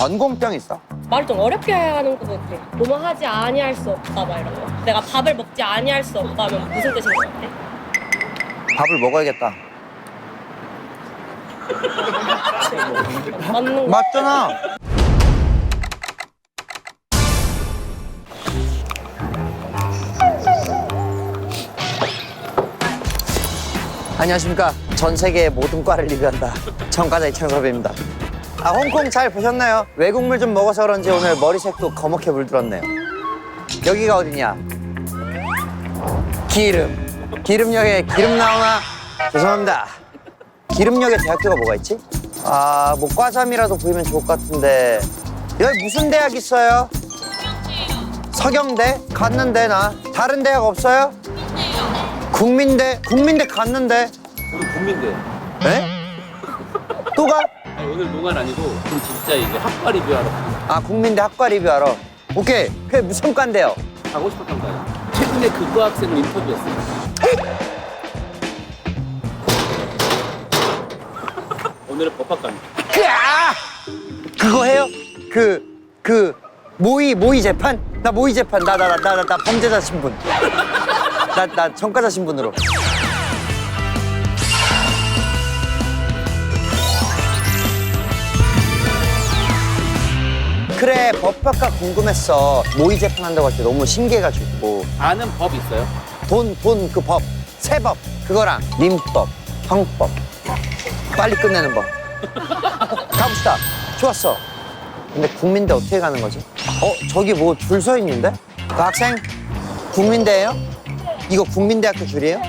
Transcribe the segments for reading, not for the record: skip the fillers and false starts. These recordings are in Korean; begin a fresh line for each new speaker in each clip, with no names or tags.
전공병 있어.
말을 좀 어렵게 하는 것 같아. 뭐뭐 하지 아니할 수 없다 막 이런 거. 내가 밥을 먹지 아니할 수 없다면 무슨 뜻인 것 같아?
밥을 먹어야겠다.
맞는 거.
맞잖아. 안녕하십니까. 전 세계의 모든 과를 리뷰한다. 전과자 이창섭입니다. 홍콩 잘 보셨나요? 외국물 좀 먹어서 그런지 오늘 머리색도 거먹게 물들었네요. 여기가 어디냐? 기름역에 기름 나오나? 죄송합니다. 기름역에 대학교가 뭐가 있지? 뭐 과잠이라도 보이면 좋을 것 같은데. 여기 무슨 대학 있어요? 서경대? 갔는데 나. 다른 대학 없어요? 국민대 갔는데.
우리 국민대.
에? 또 가?
아니, 오늘 농활 아니고 좀 진짜 이거 학과 리뷰하러
국민대 학과 리뷰하러. 오케이. 그게 무슨 과인데요?
가고 싶었던 거야. 최근에 그 과 학생을 인터뷰했어요. 오늘은 법학과입니다.
그거 해요? 모의 재판? 나 모의 재판. 나 범죄자 신분. 나 전과자 신분으로. 그래, 법학과 궁금했어. 모의 재판 한다고 할 때 너무 신기해가지고.
아는 법 있어요?
돈 그 법, 세법, 그거랑 민법, 형법. 빨리 끝내는 법. 가봅시다. 좋았어. 근데 국민대 어떻게 가는 거지? 저기 뭐 줄 서 있는데? 그 학생? 국민대예요? 이거 국민대학교 줄이에요?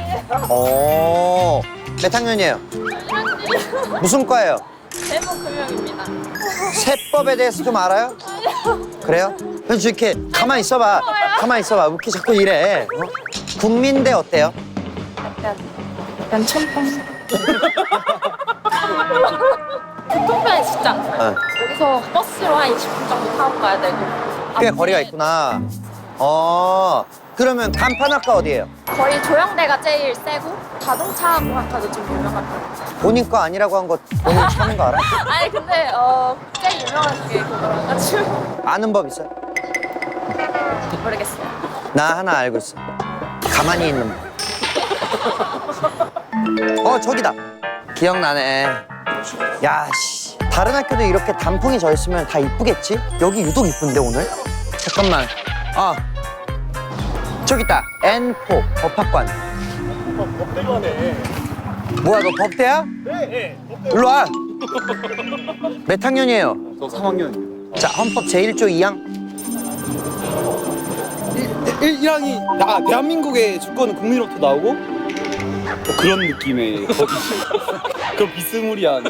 몇 학년이에요? 무슨 과예요?
세무금융입니다.
세법에 대해서 좀 알아요? 그래요? 그래서 이렇게 가만히 있어봐. 가만히 있어봐. 왜 이렇게 자꾸 이래? 국민대 어때요?
약간 첨벙. 교통편이 진짜 여기서 버스로 한 20분 정도 타고 가야 되고.
꽤 거리가 있구나. 그러면 간판학과 어디예요?
거의 조영대가 제일 세고 자동차공학과도 좀 유명한 편.
본인 거 아니라고 한 거 본인 찾는 거 알아?
아니 근데 제일 유명한 게 그거라가지고
아는 법 있어요?
모르겠어요.
나 하나 알고 있어. 가만히 있는 법. 저기다. 기억나네. 야, 씨. 다른 학교도 이렇게 단풍이 져 있으면 다 이쁘겠지? 여기 유독 이쁜데, 오늘? 잠깐만. 저기 있다. N4 법학관.
법대관에.
뭐야, 너 법대야?
네.
일로 와. 몇 학년이에요?
저 3학년이요.
자, 헌법 제1조 2항.
1항이 대한민국의 주권은 국민으로부터 나오고 뭐 그런 느낌의 법이 그 비스무리한.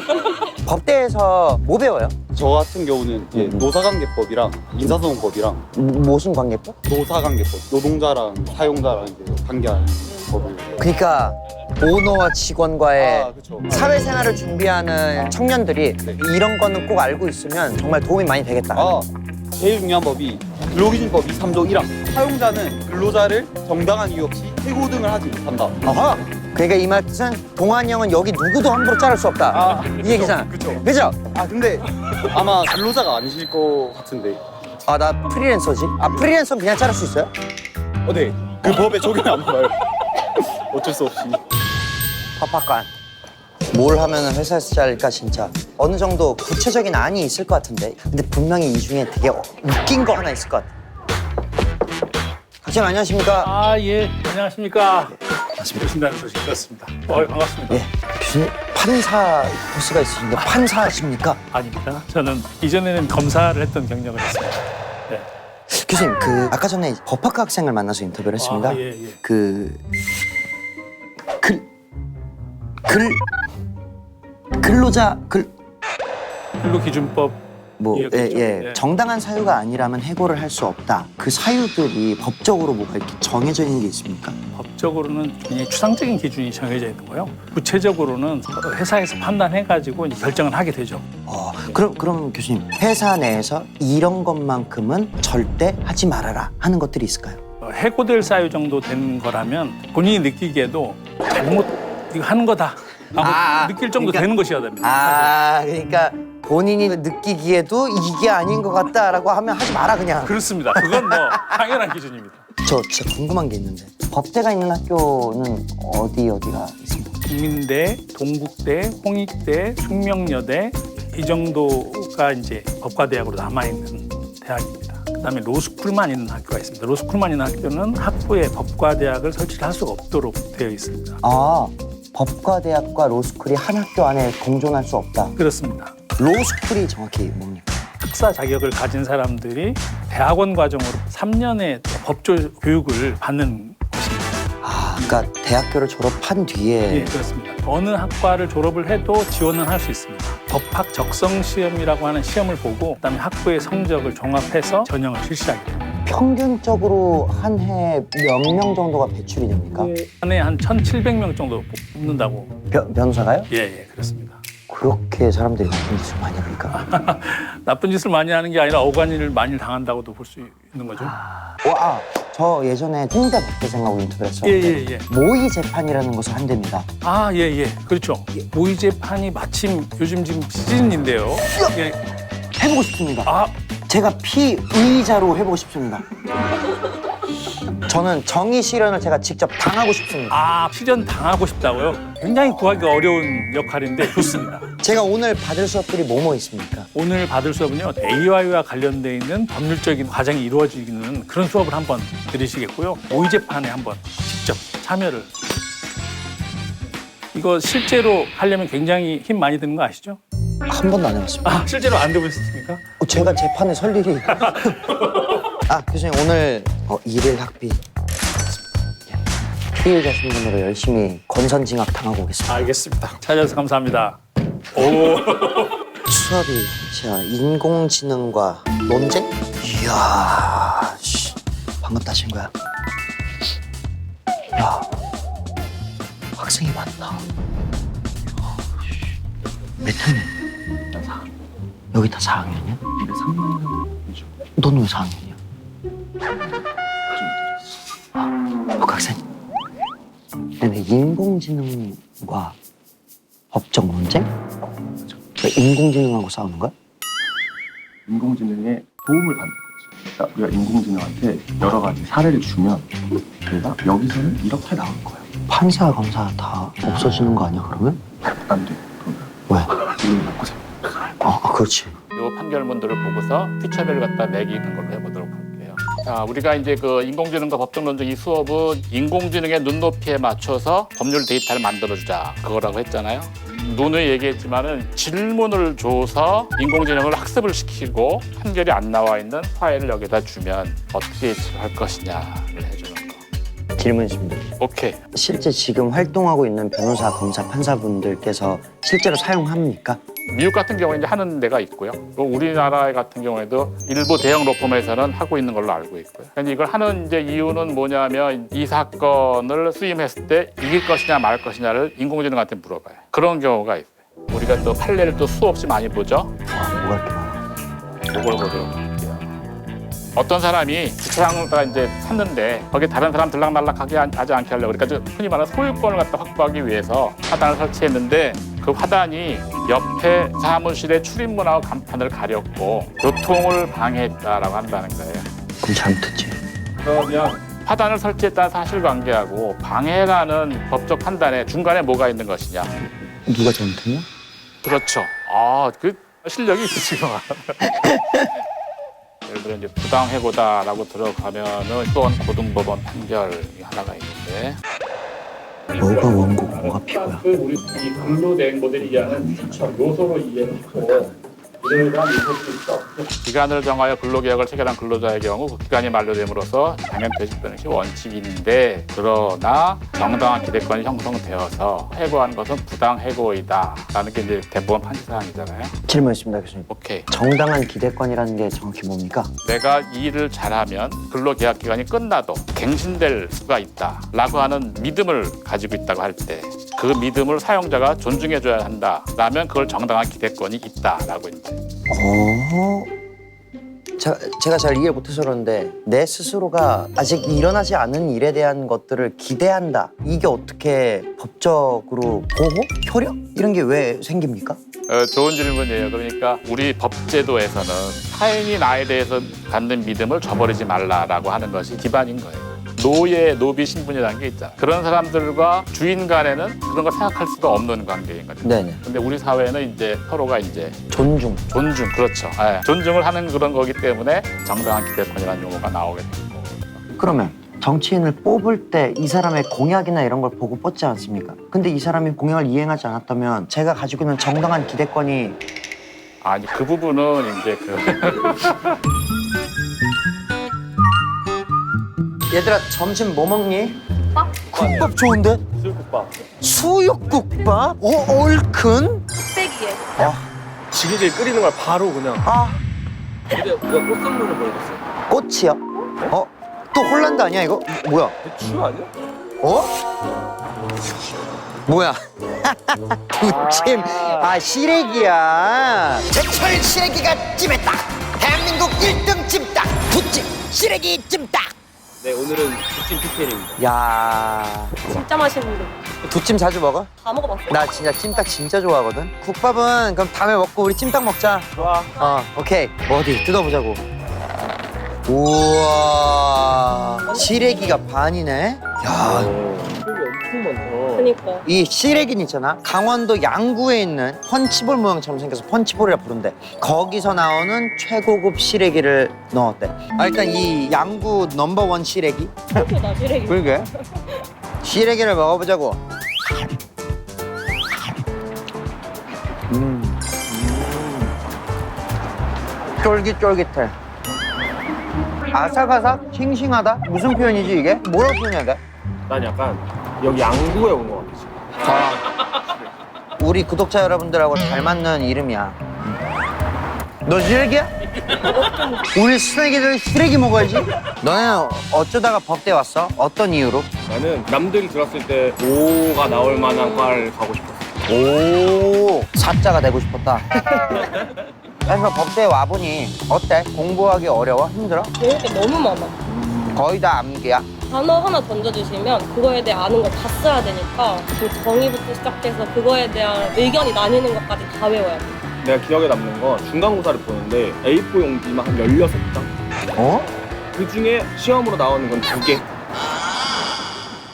법대에서 뭐 배워요?
저 같은 경우는 이제 노사관계법이랑 인사소송법이랑
무슨 관계법?
노사관계법, 노동자랑 사용자랑 이제 관계하는 법을.
그러니까 오너와 직원과의
그렇죠.
사회생활을 준비하는 청년들이 이런 거는 꼭 알고 있으면 정말 도움이 많이 되겠다.
제일 중요한 법이 근로기준법 23조 1항. 사용자는 근로자를 정당한 이유 없이 해고 등을 하지 못한다.
어허. 그러니까 이 말은 동환이 형은 여기 누구도 함부로 자를 수 없다. 이 얘기잖아.
그쵸.
그죠?
근데 아마 근로자가 아니실 것 같은데.
나 프리랜서지. 프리랜서는 그냥 자를 수 있어요?
네. 그 법에 적용이 안 봐요. 어쩔 수 없이.
법학관. 뭘 하면 회사에서 잘릴까 진짜. 어느 정도 구체적인 안이 있을 것 같은데. 근데 분명히 이 중에 되게 웃긴 거 하나 있을 것 같아. 학생 안녕하십니까?
예, 안녕하십니까. 보신다는 소식 들었습니다. 반갑습니다.
예, 교수님 판사 코스가 있으신데 판사십니까?
아닙니다. 저는 이전에는 검사를 했던 경력을 했습니다. 네.
교수님, 아까 전에 법학과 학생을 만나서 인터뷰를 했습니다.
예.
근로자
근로기준법
예. 정당한 사유가 아니라면 해고를 할 수 없다. 그 사유들이 법적으로 뭐가 이렇게 정해져 있는 게 있습니까?
법적으로는 굉장히 추상적인 기준이 정해져 있는 거예요. 구체적으로는 회사에서 판단해가지고 이제 결정을 하게 되죠.
그럼 교수님, 회사 내에서 이런 것만큼은 절대 하지 말아라 하는 것들이 있을까요?
해고될 사유 정도 되는 거라면 본인이 느끼기에도 잘못 이거 하는 거다. 느낄 정도
그러니까-
되는 것이어야 됩니다.
그러니까 본인이 느끼기에도 이게 아닌 것 같다라고 하면 하지 마라 그냥.
그렇습니다. 그건 뭐 당연한 기준입니다.
저 진짜 궁금한 게 있는데 법대가 있는 학교는 어디가 있습니까?
국민대, 동국대, 홍익대, 숙명여대 이 정도가 이제 법과대학으로 남아있는 대학입니다. 그다음에 로스쿨만 있는 학교가 있습니다. 로스쿨만 있는 학교는 학부에 법과대학을 설치를 할 수가 없도록 되어 있습니다.
아, 법과대학과 로스쿨이 한 학교 안에 공존할 수 없다.
그렇습니다.
로스쿨이 정확히 뭡니까?
학사 자격을 가진 사람들이 대학원 과정으로 3년의 법조 교육을 받는 것입니다.
아, 그러니까 대학교를 졸업한 뒤에
예, 그렇습니다. 어느 학과를 졸업을 해도 지원은 할 수 있습니다. 법학 적성 시험이라고 하는 시험을 보고 그다음에 학부의 성적을 종합해서 전형을 실시하게 됩니다.
평균적으로 한 해 몇 명 정도가 배출이 됩니까?
한 해 한 1,700명 정도 뽑는다고.
변호사가요?
예, 그렇습니다.
그렇게 사람들이 나쁜 짓을 많이 하니까.
나쁜 짓을 많이 하는 게 아니라 억울일을 많이 당한다고도 볼 수 있는 거죠.
저 예전에 홍대 법대생하고 인터뷰를 했었는데
예.
모의 재판이라는 것을 한답니다.
아, 예. 그렇죠. 모의 재판이 마침 요즘 지금 시즌인데요. 예.
해보고 싶습니다.
아,
제가 피의자로 해보고 싶습니다. 저는 정의 실현을 제가 직접 당하고 싶습니다.
실현 당하고 싶다고요? 굉장히 구하기 어려운 역할인데 좋습니다.
제가 오늘 받을 수업들이 뭐뭐 있습니까?
오늘 받을 수업은요, AI와 관련돼 있는 법률적인 과정이 이루어지는 그런 수업을 한번 들으시겠고요. 모의 재판에 한번 직접 참여를. 이거 실제로 하려면 굉장히 힘 많이 드는 거 아시죠?
한 번도 안 해봤습니다.
실제로 안 되보셨습니까?
제가 재판에 설 일이. 교수님 오늘 일일 학비 피해자 신분으로 열심히 권선징악 당하고 오겠습니다.
알겠습니다. 찾아주셔서 감사합니다.
수업이 진짜 인공지능과 논쟁? 이야, 반갑다 친구야. 야, 학생이 많다. 몇 학년? 여기 다 4학년이야? 근데 3학년. 너는 왜 4학년이야? 복학생. 근데 인공지능과 법적 논쟁? 인공지능하고 싸우는 거야?
인공지능에 도움을 받는 거지. 그러니까 우리가 인공지능한테 여러 가지 사례를 주면 얘가 여기서는 이렇게 나올 거야.
판사, 검사 다 없어지는 거 아니야 그러면?
안 돼. 그러면
왜?
우리는 먹고 살.
그렇지.
이 판결문들을 보고서 퓨처별을 갖다 매기는 걸로 해보도록 할게요. 자, 우리가 이제 그 인공지능과 법적 논쟁 이 수업은 인공지능의 눈높이에 맞춰서 법률 데이터를 만들어주자 그거라고 했잖아요. 논의 얘기했지만은 질문을 줘서 인공지능을 학습을 시키고 판결이 안 나와 있는 파일을 여기다 주면 어떻게 할 것이냐를 해주는 거.
질문 있습니다.
오케이.
실제 지금 활동하고 있는 변호사, 검사, 판사분들께서 실제로 사용합니까?
미국 같은 경우에 이제 하는 데가 있고요. 또 우리나라 같은 경우에도 일부 대형 로펌에서는 하고 있는 걸로 알고 있고요. 근데 이걸 하는 이제 이유는 뭐냐면 이 사건을 수임했을 때 이길 것이냐 말 것이냐를 인공지능한테 물어봐요. 그런 경우가 있어요. 우리가 또 판례를 또 수없이 많이 보죠.
뭐가 이렇게 많아?
그걸 보도록 할게요. 어떤 사람이 주차장을 이제 샀는데 거기 다른 사람 들락날락하게 하지 않게 하려고 그러니까 흔히 말하는 소유권을 갖다 확보하기 위해서 화단을 설치했는데 그 화단이 옆에 사무실의 출입문하고 간판을 가렸고 교통을 방해했다라고 한다는 거예요.
그럼 잘못했지.
그러면 화단을 설치했다는 사실관계하고 방해라는 법적 판단에 중간에 뭐가 있는 것이냐?
누가 잘못했냐?
그렇죠. 그 실력이 있으시구나. 예를 들어 이제 부당해고다라고 들어가면은 수원 고등법원 판결이 하나가 있는데.
뭐가 원고, 뭐가 피고야?
우리 이 근로대행 모델이 이해하는 추천 요소로 이해를 하고 이름에 대한 요소도 있어. 기간을 정하여 근로계약을 체결한 근로자의 경우 그 기간이 만료됨으로써 당연 퇴직되는 게 원칙인데 그러나 정당한 기대권이 형성되어서 해고한 것은 부당해고이다라는 게 이제 대법원 판시사항이잖아요.
질문 있습니다, 교수님.
오케이.
정당한 기대권이라는 게 정확히 뭡니까?
내가 이 일을 잘하면 근로계약 기간이 끝나도 갱신될 수가 있다라고 하는 믿음을 가지고 있다고 할 때 그 믿음을 사용자가 존중해줘야 한다라면 그걸 정당한 기대권이 있다라고 이제.
제가 잘 이해를 못해서 그러는데 내 스스로가 아직 일어나지 않은 일에 대한 것들을 기대한다. 이게 어떻게 법적으로 보호? 효력? 이런 게 왜 생깁니까?
좋은 질문이에요. 그러니까 우리 법제도에서는 타인이 나에 대해서 갖는 믿음을 저버리지 말라라고 하는 것이 기반인 거예요. 노예, 노비 신분이라는 게 있잖아. 그런 사람들과 주인 간에는 그런 걸 생각할 수가 없는 관계인 거죠.
네네.
근데 우리 사회는 이제 서로가 이제
존중.
존중, 그렇죠. 예, 존중을 하는 그런 거기 때문에 정당한 기대권이라는 용어가 나오게 되는 거고.
그러면 정치인을 뽑을 때 이 사람의 공약이나 이런 걸 보고 뽑지 않습니까? 근데 이 사람이 공약을 이행하지 않았다면 제가 가지고 있는 정당한 기대권이
아니, 그 부분은 이제 그
얘들아 점심 뭐 먹니?
국밥?
국밥 좋은데?
수육국밥.
수육국밥? 얼큰?
뚝배기에.
지그재 끓이는 걸 바로 그냥.
아
근데 우리가 꽃선물을 보내줬어요.
꽃이요? 또 홀란드 아니야 이거? 뭐야?
배추 아니야?
뭐야? 두찜 시래기야. 제철 시래기가 찜했다. 대한민국 1등 찜닭 두찜 시래기 찜닭.
네, 오늘은 두찜 PK입니다.
야
진짜 맛있는데.
두찜 자주 먹어?
다 먹어봤어.
나 진짜 찜닭 진짜 좋아하거든. 국밥은 그럼 다음에 먹고 우리 찜닭 먹자.
좋아.
오케이. 어디 뜯어보자고. 우와 시래기가 반이네. 야,
수육이 엄청 많다.
그니까.
이 시래기는 있잖아. 강원도 양구에 있는 펀치볼 모양처럼 생겨서 펀치볼이라 부른대. 거기서 나오는 최고급 시래기를 넣었대. 일단 이 양구 넘버원 시래기.
그렇게 나 시래기.
그러게. 시래기를 먹어보자고. 쫄깃쫄깃해. 아삭아삭, 싱싱하다? 무슨 표현이지 이게? 뭐라고 표현해야 돼?
난 약간 여기 양구에 온 것 같아, 지금.
우리 구독자 여러분들하고 잘 맞는 이름이야. 너 시래기야? 우리 쓰레기들 시래기 먹어야지. 너네 어쩌다가 법대 왔어? 어떤 이유로?
나는 남들이 들었을 때 오가 나올 만한 과를 가고 싶었어.
오, 사자가 되고 싶었다. 그래서 법대에 와보니 어때? 공부하기 어려워? 힘들어?
배울 게 너무 많아.
거의 다 암기야.
단어 하나 던져주시면 그거에 대해 아는 거 다 써야 되니까 그 정의부터 시작해서 그거에 대한 의견이 나뉘는 것까지 다 외워야 돼.
내가 기억에 남는 건 중간고사를 보는데 A4 용지만 한 16장.
어?
그 중에 시험으로 나오는 건 2개.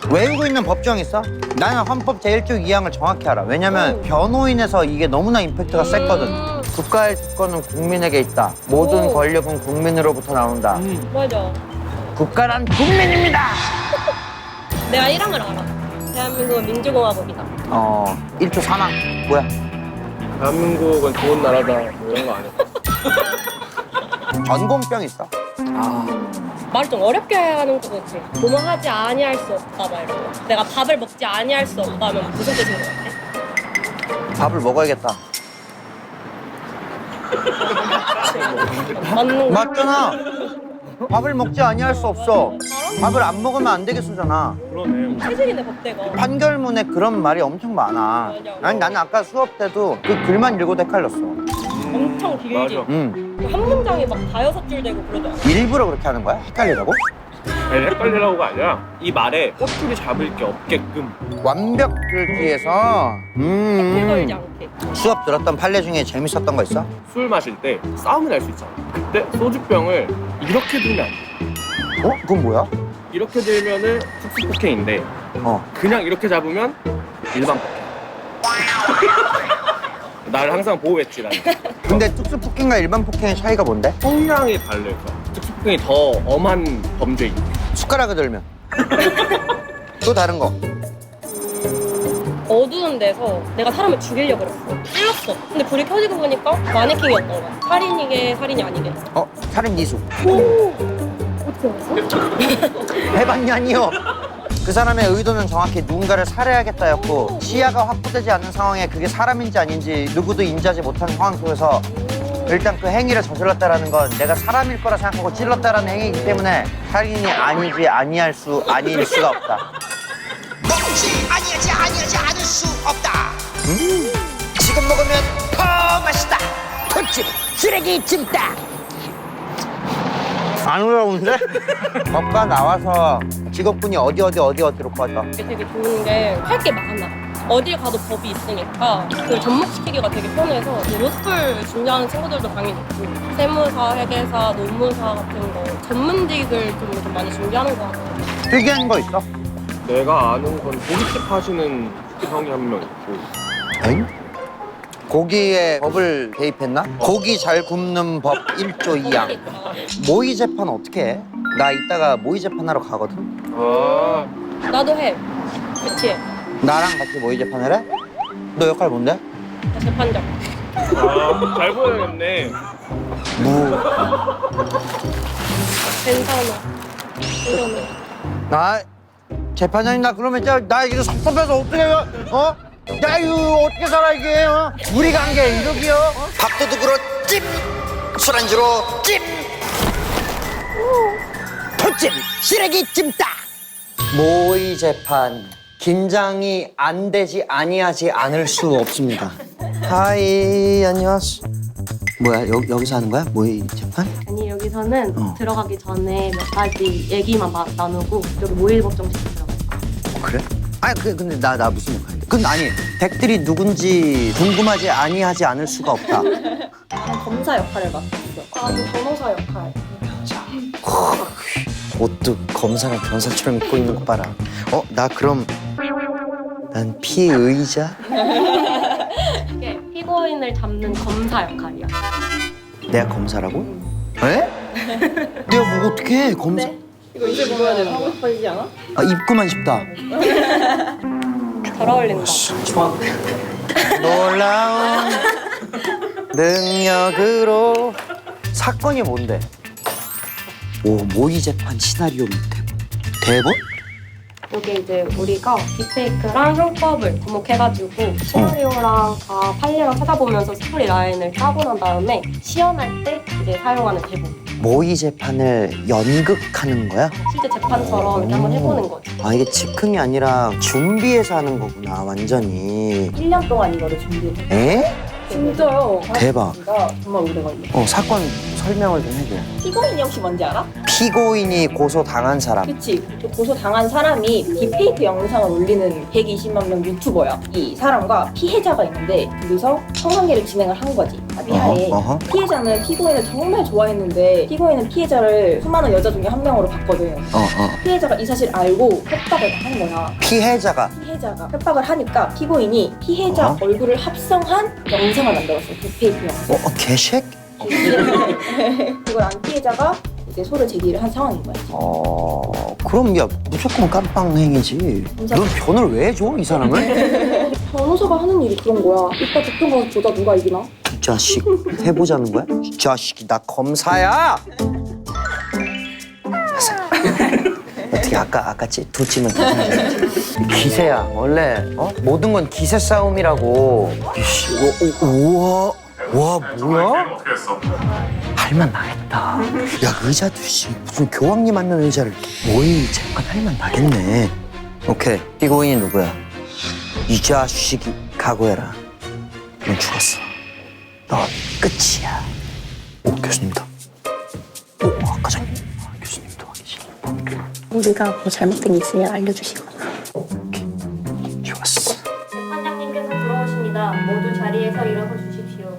외우고 있는 법정 있어? 나는 헌법 제1조 2항을 정확히 알아. 왜냐면 변호인에서 이게 너무나 임팩트가 셌거든. 국가의 주권은 국민에게 있다. 모든
오.
권력은 국민으로부터 나온다.
맞아.
국가란 국민입니다.
내가 1항을 알아. 대한민국은 민주공화국이다.
1조 3항. 뭐야?
대한민국은 좋은 나라다. 뭐 이런 거 아니야?
전공병 있어.
말을 좀 어렵게 하는 것 같아. 뭐뭐 하지 아니할 수 없다 막 이런 거. 내가 밥을 먹지 아니할 수 없다면 무슨 뜻인 것 같아?
밥을 먹어야겠다.
맞는 거.
맞잖아. 밥을 먹지 아니할 수 없어. 밥을 안 먹으면 안 되겠어잖아.
그러네.
체질이네 법대가.
판결문에 그런 말이 엄청 많아. 아니 나는 아까 수업 때도 그 글만 읽어도 헷갈렸어.
엄청 길지.
맞아.
한 문장이 막 5-6줄 되고 그러잖아.
일부러 그렇게 하는 거야? 헷갈리라고?
아니, 헷갈리라고가 아니라 이 말에 꼬투리 잡을 게 없게끔.
완벽 글귀에서
헷갈리지 않게.
수업 들었던 판례 중에 재밌었던 거 있어?
술 마실 때 싸움이 날 수 있잖아. 그때 소주병을 이렇게 들면 안 돼.
그건 뭐야?
이렇게 들면은 특수 폭행인데 그냥 이렇게 잡으면 일반 폭행. 나를 항상 보호했지 나는.
근데 특수 폭행과 일반 폭행의 차이가 뭔데?
성향이 달라서 특수 폭행이 더 엄한 범죄인.
숟가락을 들면 또 다른 거.
어두운 데서 내가 사람을 죽이려고 그랬어. 찔렀어. 근데 불이 켜지고 보니까 마네킹이었던 거야. 살인이게 살인이 아니게.
살인 미수.
어떻게 알았어?
해봤냐니요? 그 사람의 의도는 정확히 누군가를 살해하겠다였고 시야가 확보되지 않는 상황에 그게 사람인지 아닌지 누구도 인지하지 못한 상황 속에서 일단 그 행위를 저질렀다라는 건 내가 사람일 거라 생각하고 찔렀다라는 행위이기 때문에 살인이 아니지 아니할 수 아닐 수가 없다. 먹지 아니하지 않을 수 없다. 지금 먹으면 더 맛있다. 톱집 쓰레기 찜닭. 안 어려운데? 법과 나와서 직업군이 어디로 꺼져?
이게 되게 좋은 게 할 게 많아. 어딜 가도 법이 있으니까 그 접목시키기가 되게 편해서 로스쿨 준비하는 친구들도 당연히 있고 세무사, 회계사, 노무사 같은 거 전문직을 좀 많이 준비하는 것 같아요.
특이한 거 있어?
내가 아는 건 고깃집 하시는 형이 한 명 있고
엥? 고기에 법을 대입했나? 고기 잘 굽는 법 1조 2항. 모의 재판 어떻게 해? 나 이따가 모의 재판하러 가거든?
아
나도 해. 그치?
나랑 같이 모의 재판을 해? 너 역할 뭔데?
나 재판장.
잘 보여야겠네.
괜찮아. 이러면.
나 재판장님 나 그러면 나 이거 섭섭해서 어떻게 해요? 어? 야 이거 어떻게 살아 이게? 어? 우리 관계 이러기요? 밥도둑으로 찝! 술안주로 찝! 토찜! 시래기 찜닭! 모의 재판 긴장이 안 되지 아니하지 않을 수 없습니다. 하이 안녕하세요. 뭐야 여기서 하는 거야? 모의 재판?
아니 여기서는
어.
들어가기 전에 몇 가지 얘기만 나누고 여기 모의법정식 들어가.
그래? 아니 근데 나 무슨 역할인데? 근데 아니 댁들이 누군지 궁금하지 아니하지 않을 수가 없다.
난 검사 역할을 맡았어. 나도 변호사 역할.
옷도 검사랑 변사처럼 입고 있는 거 봐라. 나 그럼 난 피의자?
이게 피고인을 잡는 검사 역할이야.
내가 검사라고? 에? 내가 뭐 어떻게 해 검사?
이거 이제 먹어야 되는 하고 싶어지지 않아?
아 입고만 싶다.
잘 어울린다.
놀라운 능력으로 사건이 뭔데? 오 모의 재판 시나리오 대본?
이게 이제 우리가 딥페이크랑 형법을 접목해가지고 시나리오랑 다 판례랑 찾아보면서 스토리 라인을 짜고 난 다음에 시연할 때 이제 사용하는 대본.
모의 재판을 연극하는 거야?
실제 재판처럼 이렇게 한번 해보는 거지.
아 이게 즉흥이 아니라 준비해서 하는 거구나 완전히.
1년 동안 이거를 준비해.
에?
진짜요?
대박.
정말 오래 걸려.
사건 설명을 좀 해줘.
피고인이 혹시 뭔지 알아?
피고인이 고소당한 사람.
그치. 고소 당한 사람이 딥페이크 영상을 올리는 120만 명 유튜버야. 이 사람과 피해자가 있는데 여기서 성관계를 진행을 한 거지. 합의하에.
어허.
피해자는 피고인을 정말 좋아했는데 피고인은 피해자를 수많은 여자 중에 한 명으로 봤거든. 피해자가 이 사실 알고 협박을 한 거야.
피해자가
피해자가 협박을 하니까 피고인이 피해자 얼굴을 합성한 영상을 만들었어. 딥페이크 영상.
개색?
그걸 안 피해자가 이제 소를 제기를 한 상황인 거야.
그럼 야 무조건 깜빵 행위지. 넌 변을 왜 줘 이 사람을?
변호사가 하는 일이 그런 거야. 이따 득점 가서 보자 누가 이기나?
이 자식 해보자는 거야? 이 자식이 나 검사야. 어떻게 아까 두 찜은 기세야 원래 모든 건 기세 싸움이라고. 이씨, 우와 와 뭐야? 할만 나겠다. 야 의자도 씨 무슨 교황님 앉는 의자를 모의 재판 할만 나겠네. 오케이 피고인이 누구야? 이 자식이 각오해라. 넌 죽었어. 넌 끝이야. 오 교수님이다. 오 학과장님. 교수님도 와 계시네.
우리가 뭐 잘못된 게 있으면 알려주시거나.
좋았어.
재판장님께서 들어오십니다. 모두 자리에서 일어서 주십시오.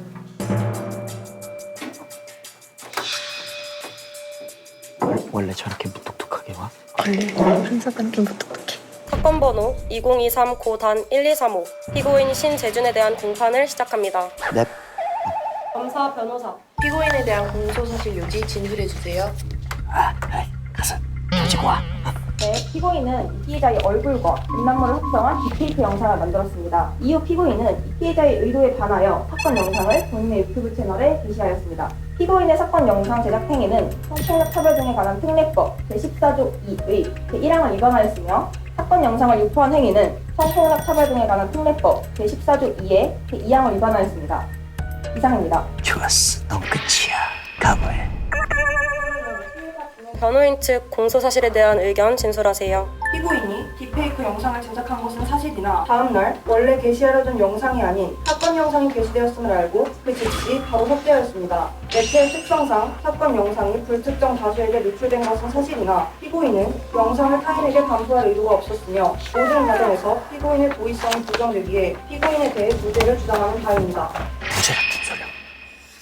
원래 저렇게 무뚝뚝하게 와?
원래 판사관 좀 무뚝뚝해.
사건 번호 2023-12335 피고인 신재준에 대한 공판을 시작합니다.
넵.
검사, 변호사.
피고인에 대한 공소사실 유지 진술해주세요.
가서 가지고 와.
네, 피고인은 피해자의 얼굴과 음란물을 합성한 딥페이크 영상을 만들었습니다. 이후 피고인은 피해자의 의도에 반하여 사건 영상을 본인의 유튜브 채널에 게시하였습니다. 피고인의 사건 영상 제작 행위는 성폭력 차별 등에 관한 특례법 제14조 2의 제1항을 위반하였으며 사건 영상을 유포한 행위는 성폭력 차별 등에 관한 특례법 제14조 2의 제2항을 위반하였습니다. 이상입니다.
좋았어. 넌 끝이야. 각오해.
변호인 측 공소 사실에 대한 의견 진술하세요.
피고인이 딥페이크 영상을 제작한 것은 사실이나 다음날 원래 게시하려던 영상이 아닌 사건 영상이 게시되었음을 알고 그 즉시 바로 삭제하였습니다. 매체의 특성상 사건 영상이 불특정 다수에게 노출된 것은 사실이나 피고인은 영상을 타인에게 감수할 의도가 없었으며 모든 과정에서 피고인의 도의성이 부정되기에 피고인에 대해 무죄를 주장하는 바입니다.
부재 같은 소리야.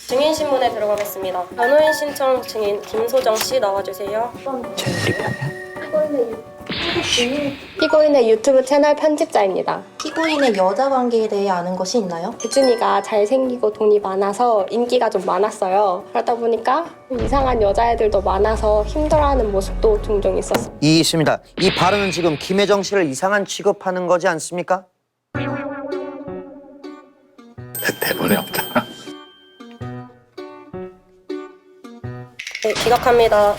증인 신문에 들어가겠습니다. 변호인 신청 증인 김소정 씨 나와주세요.
쟤 우리 편이야?
피고인의 유튜브 채널 편집자입니다.
피고인의 여자 관계에 대해 아는 것이 있나요?
대준이가 잘생기고 돈이 많아서 인기가 좀 많았어요. 그러다 보니까 이상한 여자애들도 많아서 힘들어하는 모습도 종종 있었어요.
이 있습니다. 이 발언은 지금 김혜정 씨를 이상한 취급하는 거지 않습니까?
대본에 없다.
네, 기각합니다.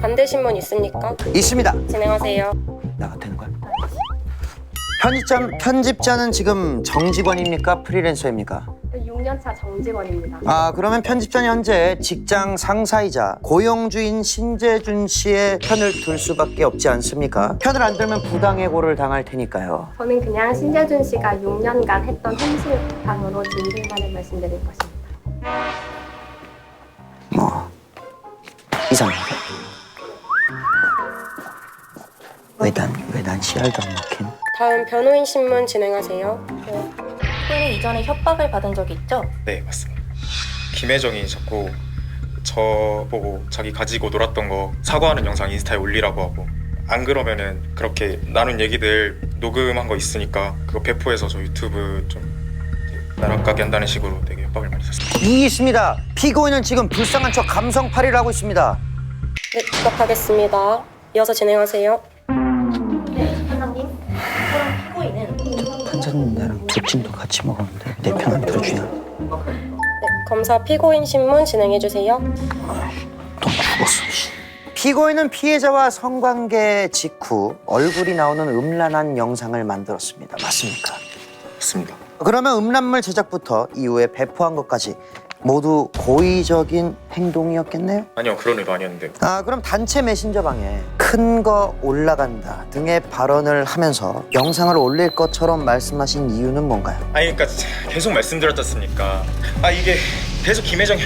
반대 신문 있습니까?
있습니다.
진행하세요.
나가 되는 거야? 편집자는 지금 정직원입니까? 프리랜서입니까?
6년차 정직원입니다.
아, 그러면 편집자는 현재 직장 상사이자 고용주인 신재준 씨의 편을 들 수밖에 없지 않습니까? 편을 안 들면 부당해고를 당할 테니까요.
저는 그냥 신재준 씨가 6년간 했던 현실상으로 진실만을 말씀드릴 것입니다.
뭐 이상하게. 왜 난 씨알도 안 먹힌?
다음 변호인 신문 진행하세요.
피고인이 이전에 협박을 받은 적이 있죠?
네, 맞습니다. 김혜정이 자꾸 저 보고 자기 가지고 놀았던 거 사과하는 영상 인스타에 올리라고 하고, 안 그러면은 그렇게 나눈 얘기들 녹음한 거 있으니까 그거 배포해서 저 유튜브 좀 나락가게 한다는 식으로 되게 협박을 많이 했었습니다.
이 있습니다. 피고인은 지금 불쌍한 척 감성팔이를 하고 있습니다.
네, 기각하겠습니다. 이어서 진행하세요.
사장님, 그럼 피고인은
판사님 나랑 두찜도 같이 먹었는데 내 편 안 들어주냐?
네, 검사 피고인 신문 진행해주세요.
넌 죽었어. 피고인은 피해자와 성관계 직후 얼굴이 나오는 음란한 영상을 만들었습니다. 맞습니까?
맞습니다.
그러면 음란물 제작부터 이후에 배포한 것까지 모두 고의적인 행동이었겠네요?
아니요, 그런 의도 아니었는데요.
아, 그럼 단체 메신저방에 큰 거 올라간다 등의 발언을 하면서 영상을 올릴 것처럼 말씀하신 이유는 뭔가요?
아니, 그러니까 계속 말씀드렸지 않습니까? 아, 이게 계속 김혜정이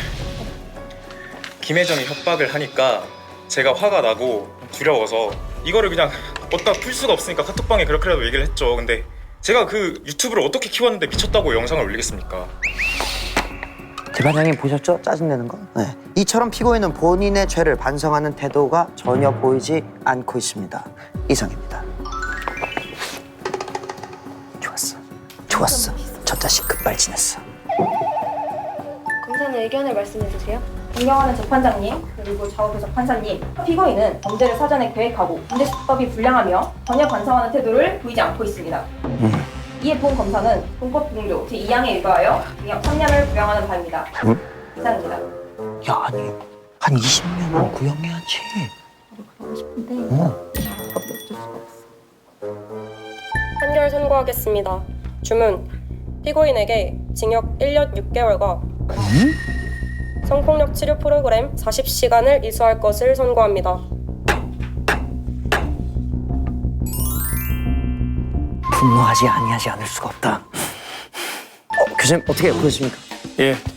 협박을 하니까 제가 화가 나고 두려워서 이거를 그냥 어디다 풀 수가 없으니까 카톡방에 그렇게라도 얘기를 했죠. 근데 제가 그 유튜브를 어떻게 키웠는데 미쳤다고 영상을 올리겠습니까?
대반장님 보셨죠? 짜증내는 거? 네. 이처럼 피고인은 본인의 죄를 반성하는 태도가 전혀 보이지 않고 있습니다. 이상입니다. 좋았어. 저 자식 급발진했어.
검사는 의견을 말씀해주세요.
존경하는 재판장님 그리고 좌우표적 판사님, 피고인은 범죄를 사전에 계획하고 범죄 수법이 불량하며 전혀 반성하는 태도를 보이지 않고 있습니다. 이에 본 검사는 공법 등조 제2항에 의거하여 징역 3년을 구형하는 바입니다. 이상입니다.
야, 아니 한 20년은 구형해야지.
그러고 싶은데 법이 어쩔 수가 없어.
판결 선고하겠습니다. 주문, 피고인에게 징역 1년 6개월과 성폭력 치료 프로그램 40시간을 이수할 것을 선고합니다.
분노하지 아니하지 않을 수가 없다. 교수님 어떻게 보셨습니까?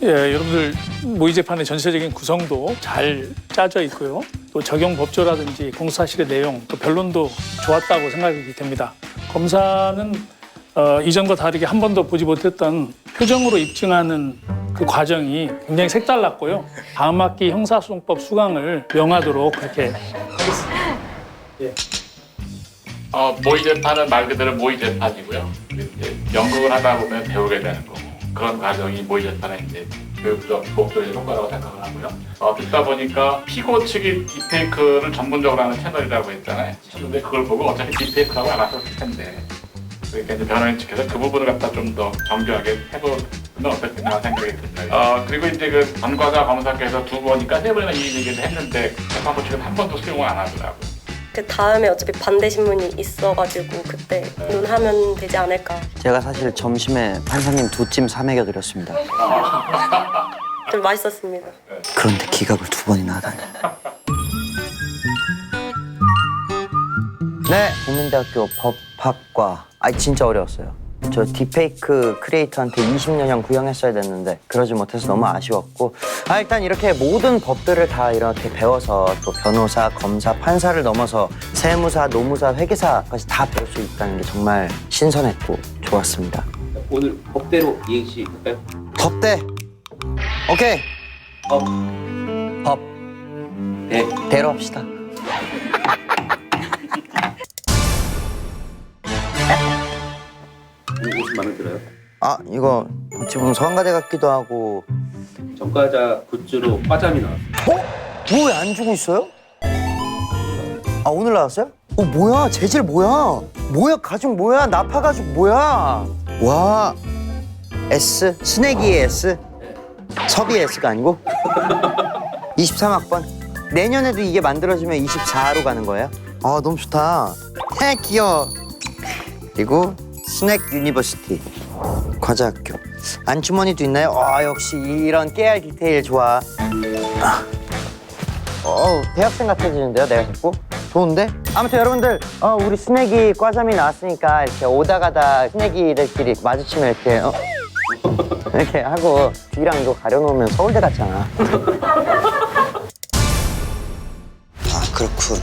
여러분들 모의 재판의 전체적인 구성도 잘 짜져 있고요. 또 적용 법조라든지 공소사실의 내용, 또 변론도 좋았다고 생각이 됩니다. 검사는 이전과 다르게 한 번도 보지 못했던 표정으로 입증하는 그 과정이 굉장히 색달랐고요. 다음 학기 형사소송법 수강을 명하도록 그렇게 하겠습니다.
모의 재판은 말 그대로 모의 재판이고요. 이제 연극을 하다 보면 배우게 되는 거고 그런 과정이 모의 재판의 이제 교육적 목적의 효과라고 생각을 하고요. 듣다 보니까 피고 측이 딥페이크를 전문적으로 하는 채널이라고 했잖아요. 근데 그걸 보고 어차피 딥페이크라고 알았었을 텐데. 그러니까 이제 변호인 측에서 그 부분을 갖다 좀 더 정교하게 해보면 어떻겠나 생각이 듭니다. 그리고 이제 그 전과자 검사께서 2번이니까 3번이나 이 얘기를 했는데 재판부 측은 한 번도 수용을 안 하더라고요.
그 다음에 어차피 반대 신문이 있어가지고 그때 논하면 되지 않을까.
제가 사실 점심에 판사님 두찜 사먹여 드렸습니다.
좀 맛있었습니다.
그런데 기각을 2번이나 하다니. 네, 국민대학교 법학과. 진짜 어려웠어요. 저 딥페이크 크리에이터한테 20년형 구형했어야 됐는데 그러지 못해서 너무 아쉬웠고 일단 이렇게 모든 법들을 다 이렇게 배워서 또 변호사, 검사, 판사를 넘어서 세무사, 노무사, 회계사까지 다 배울 수 있다는 게 정말 신선했고 좋았습니다.
오늘 법대로 이행시 할까요?
법대. 오케이. 법. 대로 합시다.
무슨 마음에 들어요?
이거 지금 성가대 같기도 하고.
전과자 굿즈로 과잠이 나왔어요.
뭐 왜 안 주고 있어요? 오늘 나왔어요? 뭐야? 재질 뭐야? 뭐야? 가죽 뭐야? 나파 가죽 뭐야? 와, S? 스네기의 S? 섭이의 S가 아니고? 23학번. 내년에도 이게 만들어지면 24로 가는 거예요? 너무 좋다. 귀여워. 그리고 스낵 유니버시티 과자학교. 안주머니도 있나요? 역시 이런 깨알 디테일 좋아. 대학생 같아지는데요, 내가 자꾸? 좋은데? 아무튼 여러분들, 우리 스낵이 과잠이 나왔으니까 이렇게 오다 가다 스낵이들끼리 마주치면 이렇게 이렇게 하고 뒤랑 이거 가려놓으면 서울대 같잖아. 그렇군.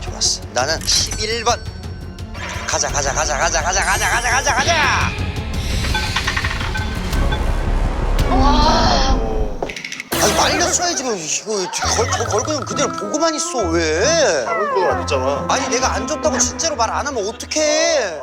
좋았어. 나는 11번. 가자. 말렸어야지. 이거 걸고 그대로 보고만 있어. 왜?
아무 거 안 했잖아.
내가 안 줬다고 진짜로 말 안 하면 어떡해.